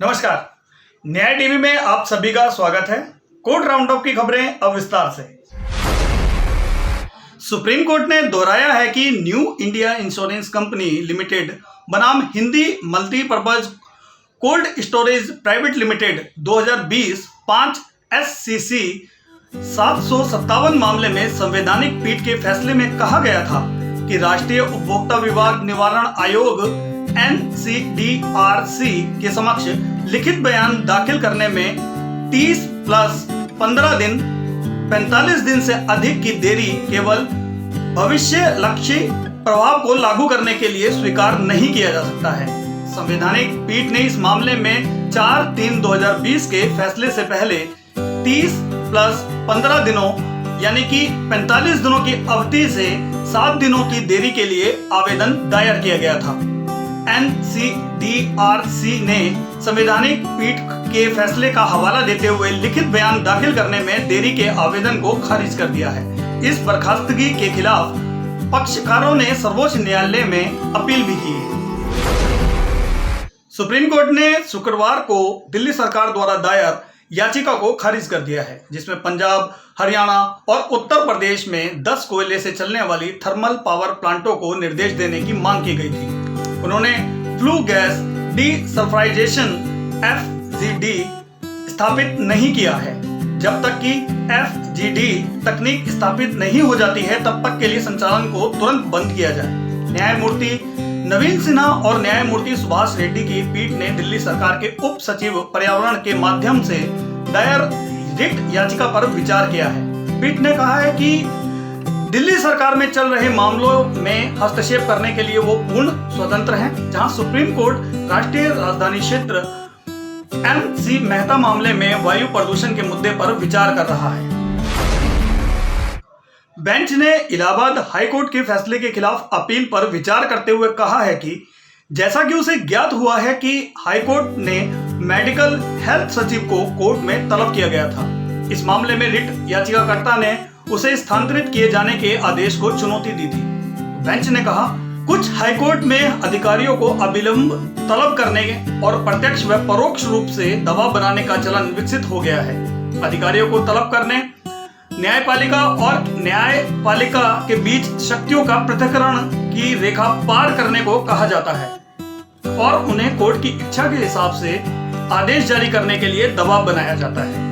नमस्कार। न्याय टीवी में आप सभी का स्वागत है। कोर्ट राउंड अप की खबरें अब विस्तार से। सुप्रीम कोर्ट ने दोहराया है कि New India Insurance Company Limited बनाम Hindi multipurpose cold storage private limited 2020 5 SCC 757 मामले में संवैधानिक पीठ के फैसले में कहा गया था कि राष्ट्रीय उपभोक्ता विवाद निवारण आयोग NCDRC के समक्ष लिखित बयान दाखिल करने में 30 + 15 दिन 45 दिन से अधिक की देरी केवल भविष्य लक्ष्य प्रभाव को लागू करने के लिए स्वीकार नहीं किया जा सकता है। संवैधानिक पीठ ने इस मामले में 4/3/2020 के फैसले से पहले 30 + 15 दिनों यानी कि 45 दिनों की अवधि से 7 दिनों की देरी के लिए आवेदन दायर किया गया था। NCDRC ने संवैधानिक पीठ के फैसले का हवाला देते हुए लिखित बयान दाखिल करने में देरी के आवेदन को खारिज कर दिया है। इस बर्खास्तगी के खिलाफ पक्षकारों ने सर्वोच्च न्यायालय में अपील भी की है। सुप्रीम कोर्ट ने शुक्रवार को दिल्ली सरकार द्वारा दायर याचिका को खारिज कर दिया है, जिसमें पंजाब, हरियाणा और उत्तर प्रदेश में 10 कोयले से चलने वाली थर्मल पावर प्लांटों को निर्देश देने की मांग की गई थी। उन्होंने फ्लू गैस डीसल्फ्राइजेशन FGD स्थापित नहीं किया है। जब तक कि FGD तकनीक स्थापित नहीं हो जाती है तब तक के लिए संचालन को तुरंत बंद किया जाए। न्यायमूर्ति नवीन सिन्हा और न्यायमूर्ति सुभाष रेड्डी की पीठ ने दिल्ली सरकार के उप सचिव पर्यावरण के माध्यम से दायर रिट याचिका पर विचार किया है। पीठ ने कहा है कि दिल्ली सरकार में चल रहे मामलों में हस्तक्षेप करने के लिए वो पूर्ण स्वतंत्र हैं, जहां सुप्रीम कोर्ट राष्ट्रीय राजधानी क्षेत्र MC मेहता मामले में वायु प्रदूषण के मुद्दे पर विचार कर रहा है। बेंच ने इलाहाबाद हाईकोर्ट के फैसले के खिलाफ अपील पर विचार करते हुए कहा है कि जैसा कि उसे ज्ञात हुआ है कि हाईकोर्ट ने मेडिकल हेल्थ सचिव को कोर्ट में तलब किया गया था। इस मामले में रिट याचिकाकर्ता ने उसे स्थानांतरित किए जाने के आदेश को चुनौती दी थी। बेंच ने कहा, कुछ हाईकोर्ट में अधिकारियों को अविलंब तलब करने और प्रत्यक्ष व परोक्ष रूप से दबाव बनाने का चलन विकसित हो गया है। अधिकारियों को तलब करने न्यायपालिका और न्यायपालिका के बीच शक्तियों का पृथक्करण की रेखा पार करने को कहा जाता है और उन्हें कोर्ट की इच्छा के हिसाब से आदेश जारी करने के लिए दबाव बनाया जाता है।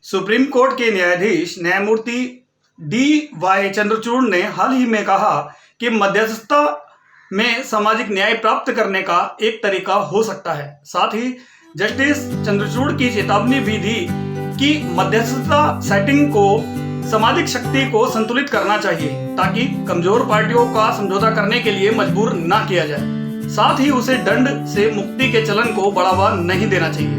सुप्रीम कोर्ट के न्यायाधीश न्यायमूर्ति DY चंद्रचूड़ ने हाल ही में कहा कि मध्यस्थता में सामाजिक न्याय प्राप्त करने का एक तरीका हो सकता है। साथ ही जस्टिस चंद्रचूड़ की चेतावनी भी दी कि मध्यस्थता सेटिंग को सामाजिक शक्ति को संतुलित करना चाहिए ताकि कमजोर पार्टियों का समझौता करने के लिए मजबूर न किया जाए। साथ ही उसे दंड से मुक्ति के चलन को बढ़ावा नहीं देना चाहिए।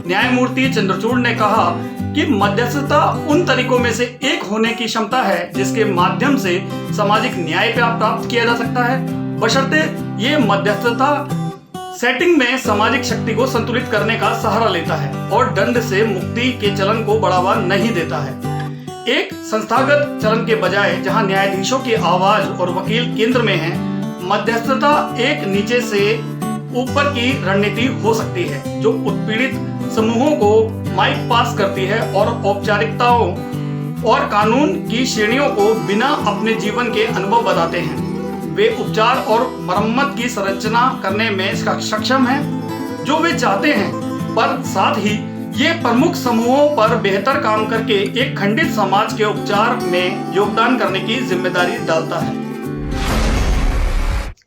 न्यायमूर्ति चंद्रचूड़ ने कहा कि मध्यस्थता उन तरीकों में से एक होने की क्षमता है जिसके माध्यम से सामाजिक न्याय प्राप्त किया जा सकता है, बशर्ते ये मध्यस्थता सेटिंग में सामाजिक शक्ति को संतुलित करने का सहारा लेता है और दंड से मुक्ति के चलन को बढ़ावा नहीं देता है। एक संस्थागत चलन के बजाय जहां न्यायाधीशों की आवाज और वकील केंद्र में है, मध्यस्थता एक नीचे से ऊपर की रणनीति हो सकती है जो उत्पीड़ित समूहों को माइक पास करती है और औपचारिकताओं और कानून की श्रेणियों को बिना अपने जीवन के अनुभव बताते हैं। वे उपचार और मरम्मत की संरचना करने में सक्षम हैं जो वे चाहते हैं, पर साथ ही ये प्रमुख समूहों पर बेहतर काम करके एक खंडित समाज के उपचार में योगदान करने की जिम्मेदारी डालता है।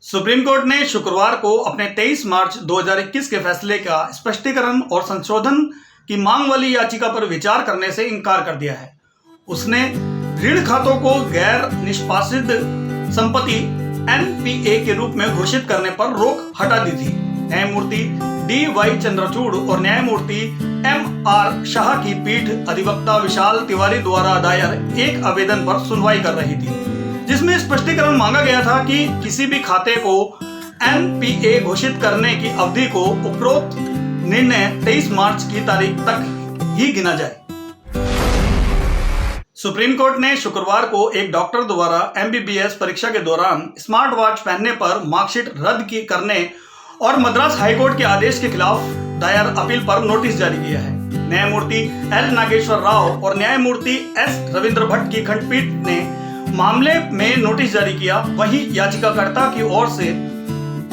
सुप्रीम कोर्ट ने शुक्रवार को अपने 23 मार्च 2021 के फैसले का स्पष्टीकरण और संशोधन की मांग वाली याचिका पर विचार करने से इनकार कर दिया है। उसने ऋण खातों को गैर निष्पादित संपत्ति NPA के रूप में घोषित करने पर रोक हटा दी थी। न्यायमूर्ति DY चंद्रचूड़ और न्यायमूर्ति MR शाह की पीठ अधिवक्ता विशाल तिवारी द्वारा दायर एक आवेदन पर सुनवाई कर रही थी, जिसमें स्पष्टीकरण मांगा गया था कि किसी भी खाते को NPA घोषित करने की अवधि को उपरोक्त निर्णय 23 मार्च की तारीख तक ही गिना जाए। सुप्रीम कोर्ट ने शुक्रवार को एक डॉक्टर द्वारा MBBS परीक्षा के दौरान स्मार्ट वॉच पहनने पर मार्कशीट रद्द करने और मद्रास हाईकोर्ट के आदेश के खिलाफ दायर अपील पर नोटिस जारी किया है। न्यायमूर्ति एल नागेश्वर राव और न्यायमूर्ति एस रविंद्र भट्ट की खंडपीठ ने मामले में नोटिस जारी किया। वहीं याचिकाकर्ता की ओर से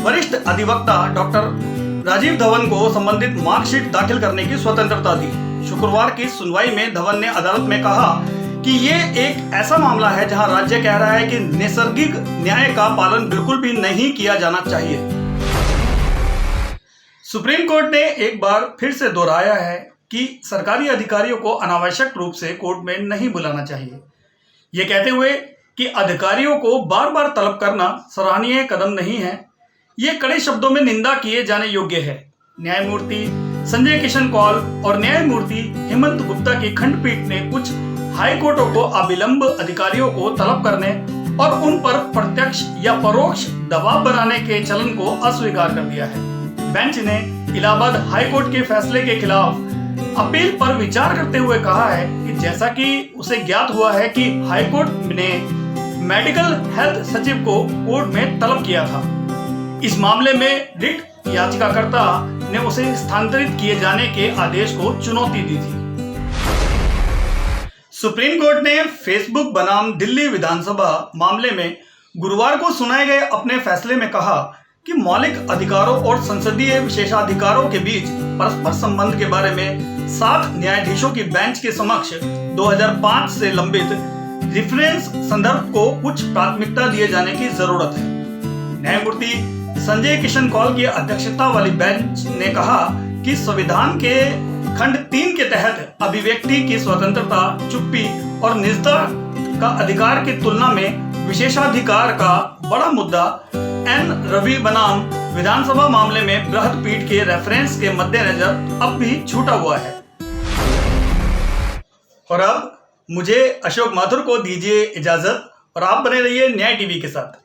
वरिष्ठ अधिवक्ता डॉक्टर राजीव धवन को संबंधित मार्कशीट दाखिल करने की स्वतंत्रता दी। शुक्रवार की सुनवाई में धवन ने अदालत में कहा कि ये एक ऐसा मामला है जहां राज्य कह रहा है कि नैसर्गिक न्याय का पालन बिल्कुल भी नहीं किया जाना चाहिए। सुप्रीम कोर्ट ने एक बार फिर से दोहराया है कि सरकारी अधिकारियों को अनावश्यक रूप से कोर्ट में नहीं बुलाना चाहिए, ये कहते हुए कि अधिकारियों को बार बार तलब करना सराहनीय कदम नहीं है, ये कड़े शब्दों में निंदा किए जाने योग्य है। न्यायमूर्ति संजय किशन कौल और न्यायमूर्ति हेमंत गुप्ता की खंडपीठ ने कुछ हाईकोर्टों को अविलंब अधिकारियों को तलब करने और उन पर प्रत्यक्ष या परोक्ष दबाव बनाने के चलन को अस्वीकार कर दिया है। बेंच ने इलाहाबाद हाईकोर्ट के फैसले के खिलाफ अपील पर विचार करते हुए कहा है कि जैसा कि उसे ज्ञात हुआ है कि हाईकोर्ट ने मेडिकल हेल्थ सचिव को कोर्ट में तलब किया था। इस मामले में रिट याचिकाकर्ता ने उसे स्थानांतरित किए जाने के आदेश को चुनौती दी थी। सुप्रीम कोर्ट ने फेसबुक बनाम दिल्ली विधानसभा मामले में गुरुवार को सुनाए गए अपने फैसले में कहा कि मौलिक अधिकारों और संसदीय विशेषाधिकारों के बीच परस्पर संबंध के बारे में 7 न्यायाधीशों की बेंच के समक्ष 2005 से लंबित रेफरेंस संदर्भ को कुछ प्राथमिकता दिए जाने की जरूरत है। न्यायमूर्ति संजय किशन कौल की अध्यक्षता वाली बेंच ने कहा कि संविधान के खंड 3 के तहत अभिव्यक्ति की स्वतंत्रता, चुप्पी और निजता का अधिकार की तुलना में विशेषाधिकार का बड़ा मुद्दा एन रवि बनाम विधानसभा मामले में बृहद पीठ के रेफरेंस के मद्देनजर अब भी छूटा हुआ है। और अब मुझे अशोक माथुर को दीजिए इजाजत और आप बने रहिए न्याय टीवी के साथ।